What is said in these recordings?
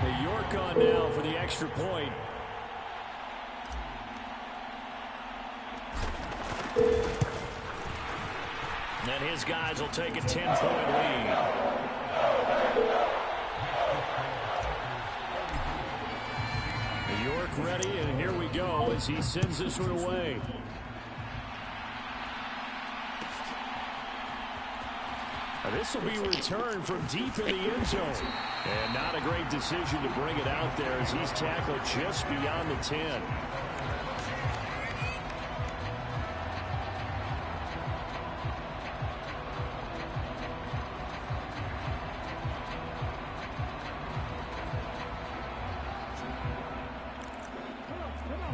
York on now for the extra point. And his guys will take a 10-point lead. York ready, and here we go as he sends this one away. This will be returned from deep in the end zone. And not a great decision to bring it out there as he's tackled just beyond the 10.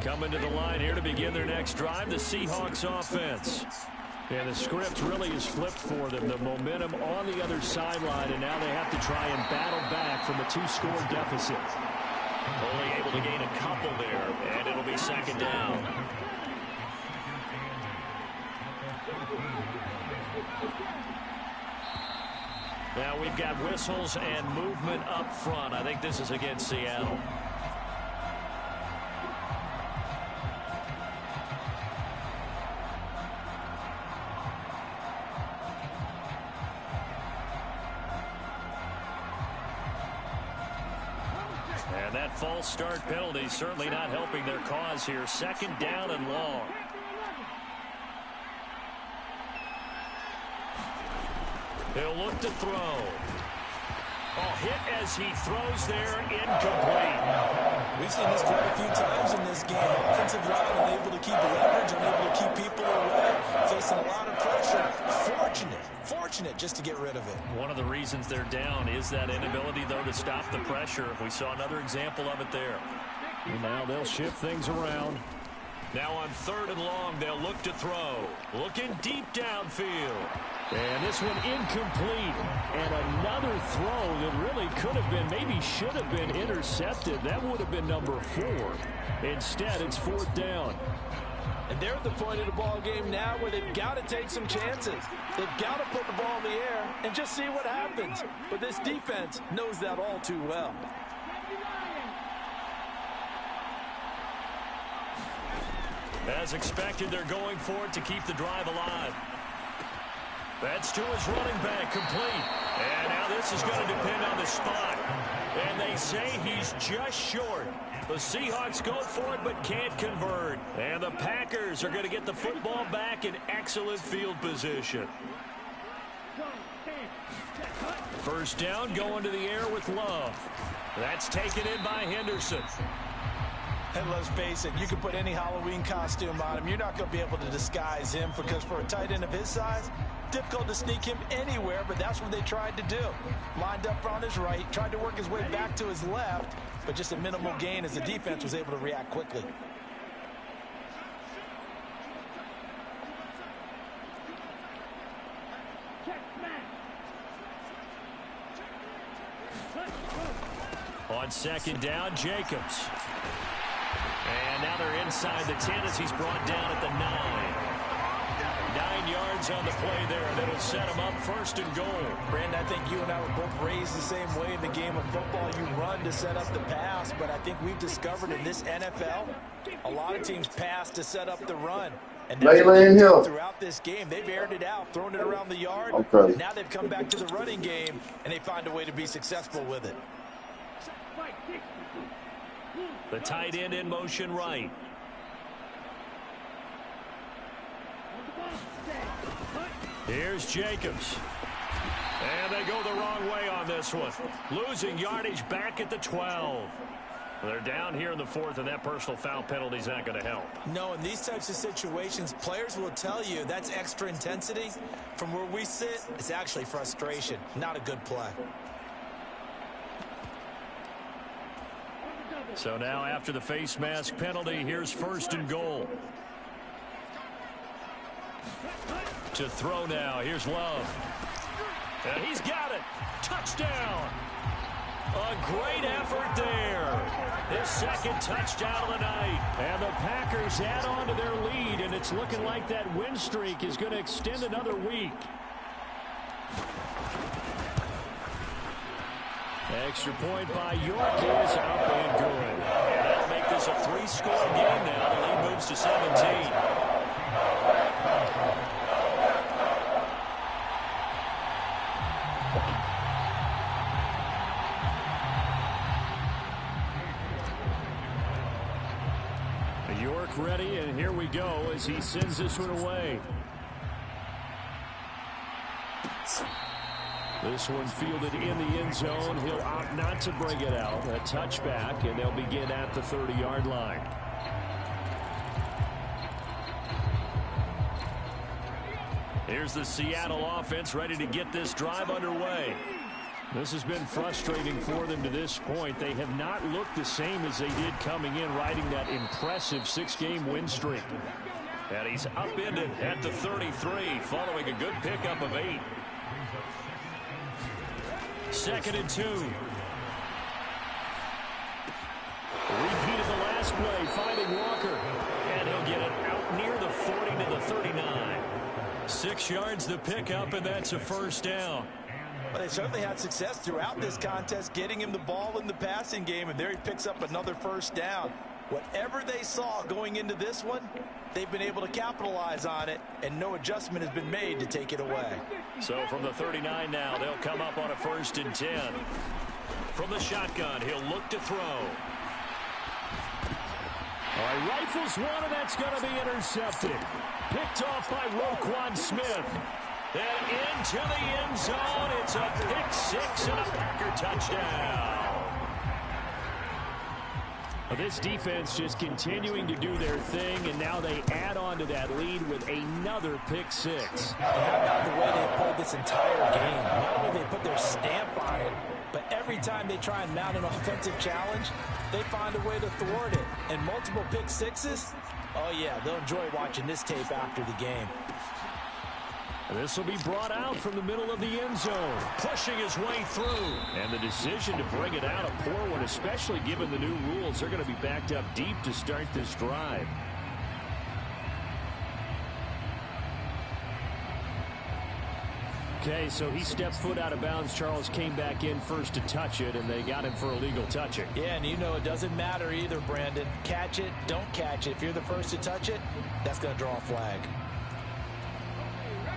Coming to the line here to begin their next drive, the Seahawks offense. And the script really is flipped for them. The momentum on the other sideline, and now they have to try and battle back from a 2-score deficit. Only able to gain a couple there, and it'll be second down. Now we've got whistles and movement up front. I think this is against Seattle. And that false start penalty certainly not helping their cause here. Second down and long. He'll look to throw. Oh, hit as he throws there, incomplete. We've seen this quite a few times in this game. Offensive line unable to keep leverage, unable to keep people away, facing a lot of pressure. Fortunate just to get rid of it. One of the reasons they're down is that inability, though, to stop the pressure. We saw another example of it there. And now they'll shift things around. Now on third and long, they'll look to throw. Looking deep downfield. And this one incomplete. And another throw that really could have been, maybe should have been intercepted. That would have been number 4. Instead, it's 4th down. And they're at the point of the ball game now where they've got to take some chances. They've got to put the ball in the air and just see what happens. But this defense knows that all too well. As expected, they're going for it to keep the drive alive. That's to his running back, complete. And now this is going to depend on the spot. And they say he's just short. The Seahawks go for it but can't convert. And the Packers are going to get the football back in excellent field position. First down, going to the air with Love. That's taken in by Henderson. And let's face it, you can put any Halloween costume on him. You're not going to be able to disguise him because for a tight end of his size, difficult to sneak him anywhere, but that's what they tried to do. Lined up on his right, tried to work his way back to his left, but just a minimal gain as the defense was able to react quickly. On second down, Jacobs. And now they're inside the 10 as he's brought down at the 9. 9 yards on the play there. That'll set him up first and goal. Brandon, I think you and I were both raised the same way in the game of football. You run to set up the pass, but I think we've discovered in this NFL, a lot of teams pass to set up the run. And that's what they've done throughout this game. They've aired it out, thrown it around the yard. Okay. Now they've come back to the running game, and they find a way to be successful with it. The tight end in motion right. Here's Jacobs. And they go the wrong way on this one. Losing yardage back at the 12. They're down here in the 4th, and that personal foul penalty is not going to help. No, in these types of situations, players will tell you that's extra intensity. From where we sit, it's actually frustration. Not a good play. So now after the face mask penalty, here's first and goal. To throw now, here's Love. And he's got it. Touchdown. A great effort there. His second touchdown of the night. And the Packers add on to their lead, and it's looking like that win streak is going to extend another week. Extra point by York is up and good. And that'll make this a 3-score game now. The lead moves to 17. York ready, and here we go as he sends this one away. This one fielded in the end zone. He'll opt not to bring it out. A touchback, and they'll begin at the 30-yard line. Here's the Seattle offense ready to get this drive underway. This has been frustrating for them to this point. They have not looked the same as they did coming in, riding that impressive 6-game win streak. And he's upended at the 33, following a good pickup of 8. 2nd and 2. Repeat of the last play, finding Walker. And he'll get it out near the 40 to the 39. 6 yards the pickup, and that's a first down. Well, they certainly had success throughout this contest getting him the ball in the passing game, and there he picks up another first down. Whatever they saw going into this one, they've been able to capitalize on it, and no adjustment has been made to take it away. So from the 39 now, they'll come up on a 1st and 10. From the shotgun, he'll look to throw. All right, rifles one, and that's going to be intercepted. Picked off by Roquan Smith. And into the end zone, it's a pick 6 and a Packer touchdown. Well, this defense just continuing to do their thing, and now they add on to that lead with another pick 6. And how about the way they played this entire game? Not only they put their stamp on it, but every time they try and mount an offensive challenge, they find a way to thwart it. And multiple pick 6s, oh yeah, they'll enjoy watching this tape after the game. This will be brought out from the middle of the end zone, pushing his way through. And the decision to bring it out, a poor one, especially given the new rules. They're going to be backed up deep to start this drive. Okay, so he stepped foot out of bounds. Charles came back in first to touch it, and they got him for illegal touching. Yeah, and you know it doesn't matter either, Brandon. Catch it, don't catch it. If you're the first to touch it, that's going to draw a flag.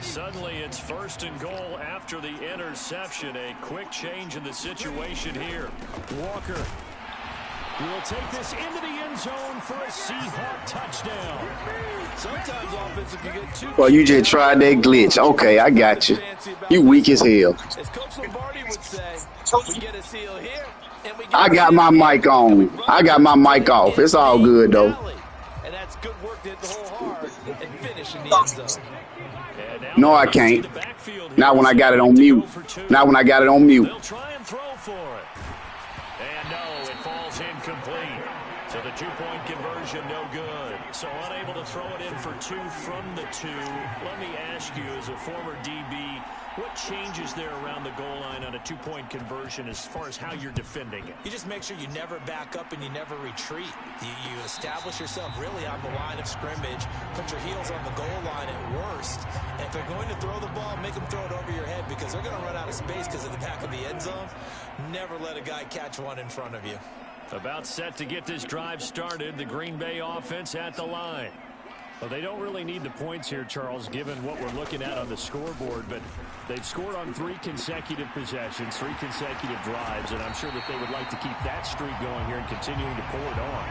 Suddenly it's 1st and goal after the interception. A quick change in the situation here. Walker will take this into the end zone for a Seahawk touchdown. Sometimes offensive can get too. Well, you just tried that glitch. Okay, I got you. You weak as hell. As Coach Lombardi would say, we get a seal here, and we get I got my mic on. I got my mic off. It's all good, though. And that's good work to hit the hole hard and finish in the end zone. No, I can't. Not when I got it on mute. Not when I got it on mute. They'll try and throw for it. And no, it falls incomplete. So the 2-point conversion, no good. So unable to throw it in for 2 from the 2. Let me ask you, as a former DB, what changes there around the goal line on a 2-point conversion as far as how you're defending it? You just make sure you never back up and you never retreat. You establish yourself really on the line of scrimmage, put your heels on the goal line at worst. And if they're going to throw the ball, make them throw it over your head because they're going to run out of space because of the back of the end zone. Never let a guy catch one in front of you. About set to get this drive started, the Green Bay offense at the line. Well, they don't really need the points here, Charles, given what we're looking at on the scoreboard, but they've scored on 3 consecutive possessions, 3 consecutive drives, and I'm sure that they would like to keep that streak going here and continuing to pour it on.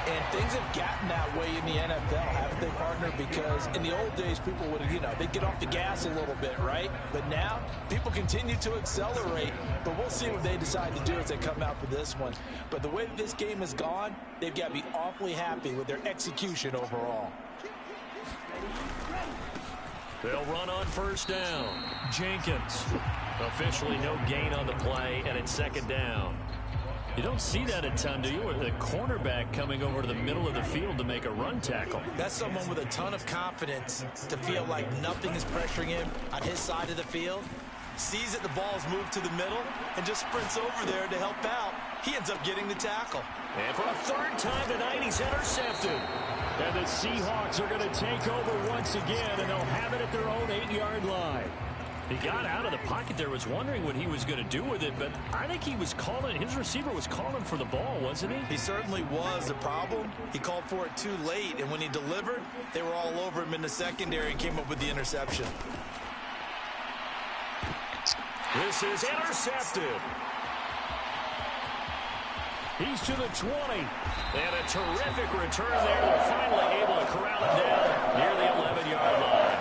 And things have gotten that way in the NFL, haven't they, partner? Because in the old days, people would, they'd get off the gas a little bit, right? But now, people continue to accelerate. But we'll see what they decide to do as they come out for this one. But the way that this game has gone, they've got to be awfully happy with their execution overall. They'll run on 1st down. Jenkins. Officially no gain on the play, and it's 2nd down. You don't see that a ton, do you? With a cornerback coming over to the middle of the field to make a run tackle. That's someone with a ton of confidence to feel like nothing is pressuring him on his side of the field. Sees that the ball's moved to the middle and just sprints over there to help out. He ends up getting the tackle. And for a 3rd time tonight, he's intercepted. And the Seahawks are going to take over once again, and they'll have it at their own 8-yard line. He got out of the pocket there, was wondering what he was going to do with it, but I think he was calling, his receiver was calling for the ball, wasn't he? He certainly was. The problem, he called for it too late, and when he delivered, they were all over him in the secondary and came up with the interception. This is intercepted. He's to the 20. And a terrific return there. They're finally able to corral him down near the 11-yard line.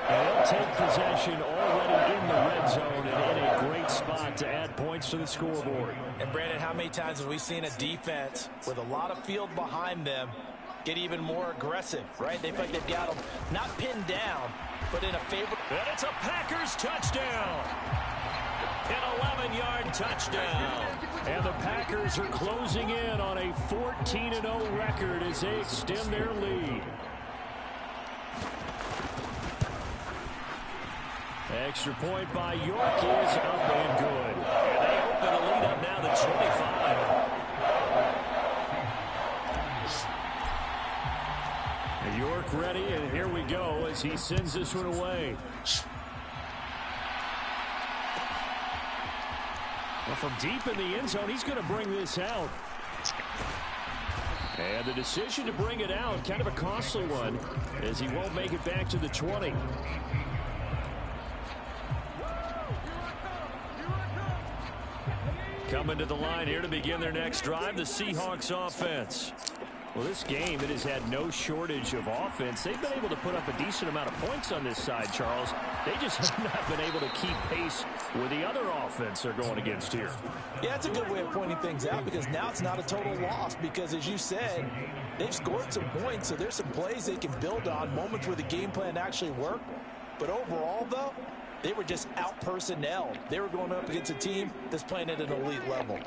And they'll take possession already in the red zone and in a great spot to add points to the scoreboard. And, Brandon, how many times have we seen a defense with a lot of field behind them get even more aggressive, right? They feel like they've got them not pinned down, but in a favorable. And it's a Packers touchdown. An 11-yard touchdown. And the Packers are closing in on a 14-0 record as they extend their lead. Extra point by York is up and good. And they open a lead up now to 25. York ready, and here we go as he sends this one away. Well, from deep in the end zone, he's going to bring this out. And the decision to bring it out, kind of a costly one, as he won't make it back to the 20. Coming to the line here to begin their next drive, the Seahawks offense. Well, this game, it has had no shortage of offense. They've been able to put up a decent amount of points on this side, Charles. They just have not been able to keep pace with the other offense they're going against here. Yeah, it's a good way of pointing things out because now it's not a total loss because, as you said, they've scored some points, so there's some plays they can build on, moments where the game plan actually worked. But overall, though, they were just out-personnelled. They were going up against a team that's playing at an elite level.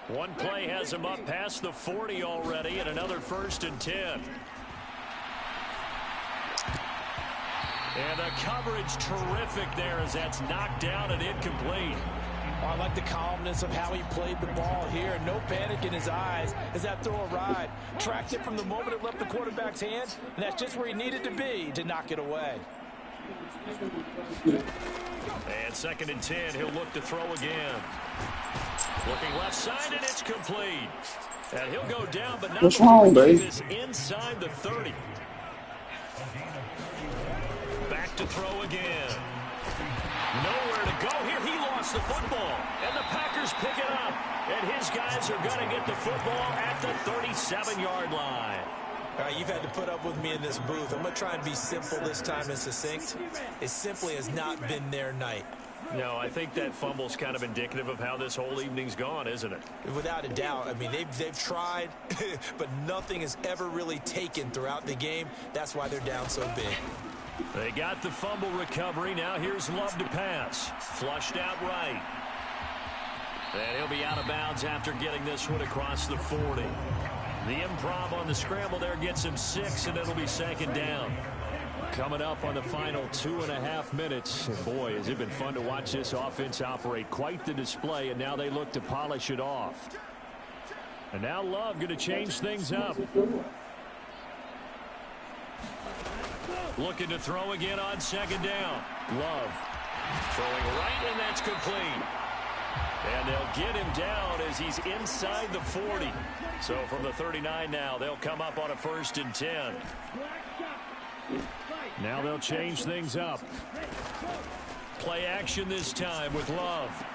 One play has him up past the 40 already, and another 1st and 10. And the coverage terrific there as that's knocked down and incomplete. Oh, I like the calmness of how he played the ball here. No panic in his eyes as that throw arrived. Tracked it from the moment it left the quarterback's hand, and that's just where he needed to be to knock it away. And 2nd and 10, he'll look to throw again. Looking left side, and it's complete. And he'll go down, but not what's wrong, babe? Is inside the 30. Back to throw again. Nowhere to go here. He lost the football, and the Packers pick it up. And his guys are going to get the football at the 37-yard line. All right, you've had to put up with me in this booth. I'm going to try and be simple this time and succinct. It simply has not been their night. No, I think that fumble's kind of indicative of how this whole evening's gone, isn't it? Without a doubt. I mean, they've tried, but nothing has ever really taken throughout the game. That's why they're down so big. They got the fumble recovery. Now here's Love to pass. Flushed out right. And he'll be out of bounds after getting this one across the 40. The improv on the scramble there gets him 6, and it'll be 2nd down. Coming up on the final 2.5 minutes. And boy, has it been fun to watch this offense operate. Quite the display, and now they look to polish it off. And now Love going to change things up. Looking to throw again on 2nd down. Love throwing right, and that's complete. And they'll get him down as he's inside the 40. So from the 39 now, they'll come up on a 1st and 10. Now they'll change things up. Play action this time with Love.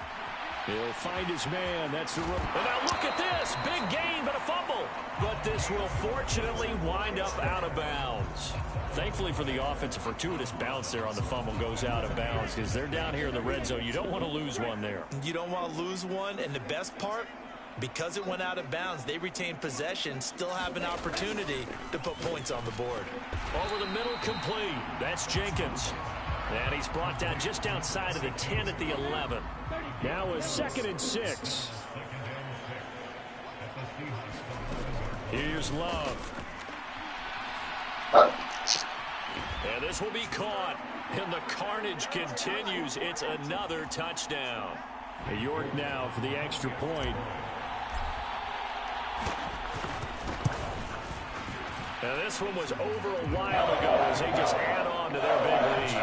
He'll find his man. That's the run. And now look at this. Big gain, but a fumble. But this will fortunately wind up out of bounds. Thankfully for the offense, a fortuitous bounce there on the fumble goes out of bounds because they're down here in the red zone. You don't want to lose one there. You don't want to lose one, and the best part, because it went out of bounds, they retained possession, still have an opportunity to put points on the board. Over the middle, complete. That's Jenkins. And he's brought down just outside of the 10 at the 11. Now a 2nd and 6. Here's Love. And this will be caught. And the carnage continues. It's another touchdown. York now for the extra point. Now this one was over a while ago as they just add on to their big lead.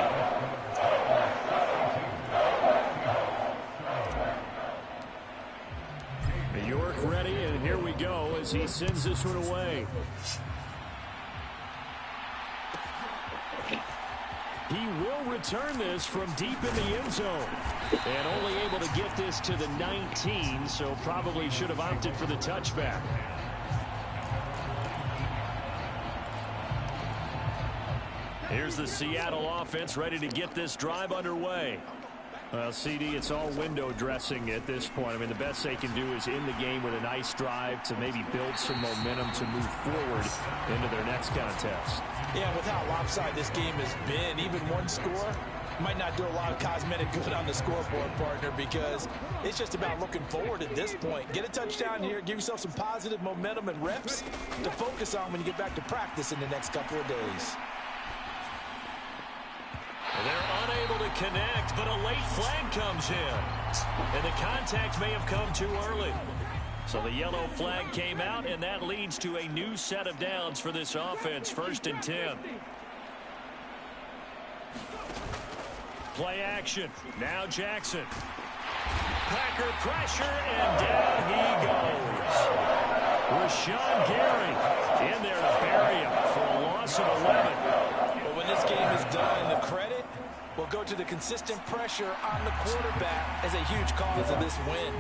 York ready, and here we go as he sends this one away. He will return this from deep in the end zone. And only able to get this to the 19, so probably should have opted for the touchback. Here's the Seattle offense ready to get this drive underway. Well, CD, it's all window dressing at this point. I mean, the best they can do is in the game with a nice drive to maybe build some momentum to move forward into their next contest. Yeah, with how lopsided this game has been, even one score might not do a lot of cosmetic good on the scoreboard, partner, because it's just about looking forward at this point. Get a touchdown here, give yourself some positive momentum and reps to focus on when you get back to practice in the next couple of days. They're unable to connect, but a late flag comes in. And the contact may have come too early. So the yellow flag came out, and that leads to a new set of downs for this offense. 1st and 10. Play action. Now Jackson. Packer pressure, and down he goes. Rashawn Gary in there to bury him for a loss of 11. But when this game is done, the credit will go to the consistent pressure on the quarterback as a huge cause of this win.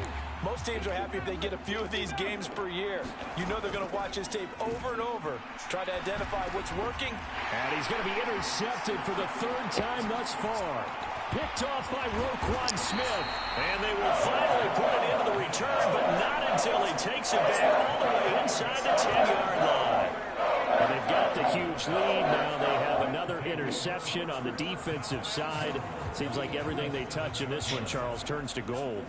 Most teams are happy if they get a few of these games per year. You know they're going to watch his tape over and over, try to identify what's working. And he's going to be intercepted for the 3rd time thus far. Picked off by Roquan Smith. And they will finally put it into the return, but not until he takes it back all the way inside the 10-yard line. And they've got the huge lead. Now they have another interception on the defensive side. Seems like everything they touch in this one, Charles, turns to gold.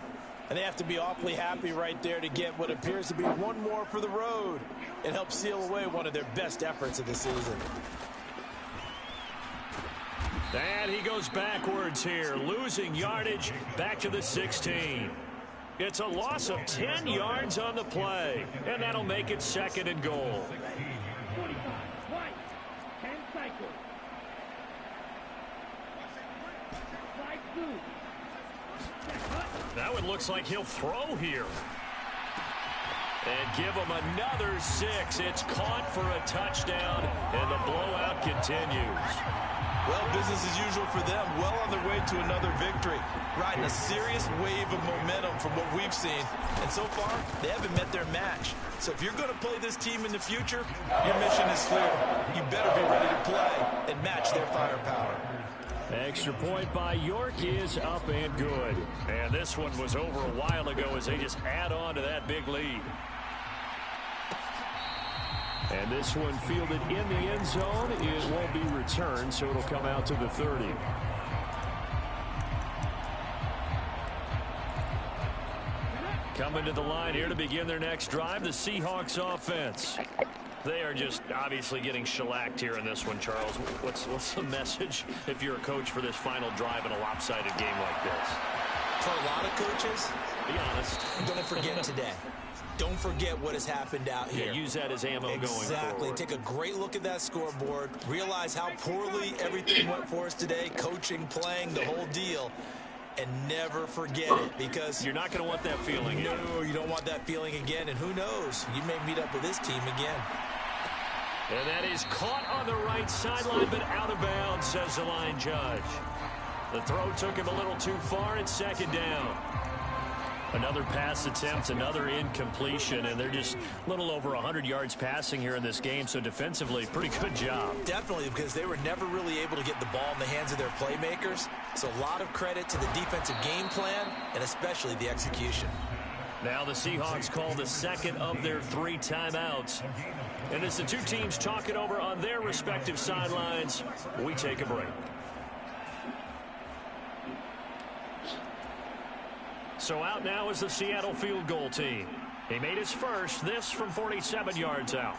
And they have to be awfully happy right there to get what appears to be one more for the road. It helps seal away one of their best efforts of the season. And he goes backwards here, losing yardage back to the 16. It's a loss of 10 yards on the play, and that'll make it 2nd and goal. That one looks like he'll throw here. And give him another 6. It's caught for a touchdown, and the blowout continues. Well, business as usual for them. Well on their way to another victory. Riding a serious wave of momentum from what we've seen. And so far, they haven't met their match. So if you're going to play this team in the future, your mission is clear. You better be ready to play and match their firepower. Extra point by York is up and good. And this one was over a while ago as they just add on to that big lead. And this one fielded in the end zone. It won't be returned, so it'll come out to the 30. Coming to the line here to begin their next drive, the Seahawks offense. They are just obviously getting shellacked here in this one, Charles. What's the message if you're a coach for this final drive in a lopsided game like this? For a lot of coaches, be honest. Don't forget today. Don't forget what has happened out here. Yeah, use that as ammo going forward. Exactly. Take a great look at that scoreboard. Realize how poorly everything went for us today. Coaching, playing, the whole deal. And never forget it, because you're not going to want that feeling again. No, you don't want that feeling again. And who knows? You may meet up with this team again. And that is caught on the right sideline, but out of bounds, says the line judge. The throw took him a little too far. It's 2nd down. Another pass attempt, another incompletion, and they're just a little over 100 yards passing here in this game, so defensively, pretty good job. Definitely, because they were never really able to get the ball in the hands of their playmakers, so a lot of credit to the defensive game plan, and especially the execution. Now the Seahawks call the 2nd of their 3 timeouts. And as the two teams talk it over on their respective sidelines, we take a break. So out now is the Seattle field goal team. He made his first, this from 47 yards out.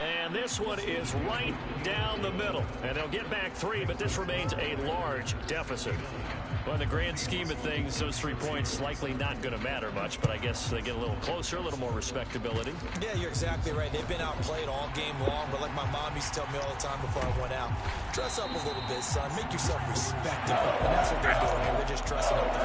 And this one is right down the middle. And they'll get back 3, but this remains a large deficit. Well, in the grand scheme of things, those 3 points likely not going to matter much, but I guess they get a little closer, a little more respectability. Yeah, you're exactly right. They've been outplayed all game long, but like my mom used to tell me all the time before I went out, dress up a little bit, son. Make yourself respectable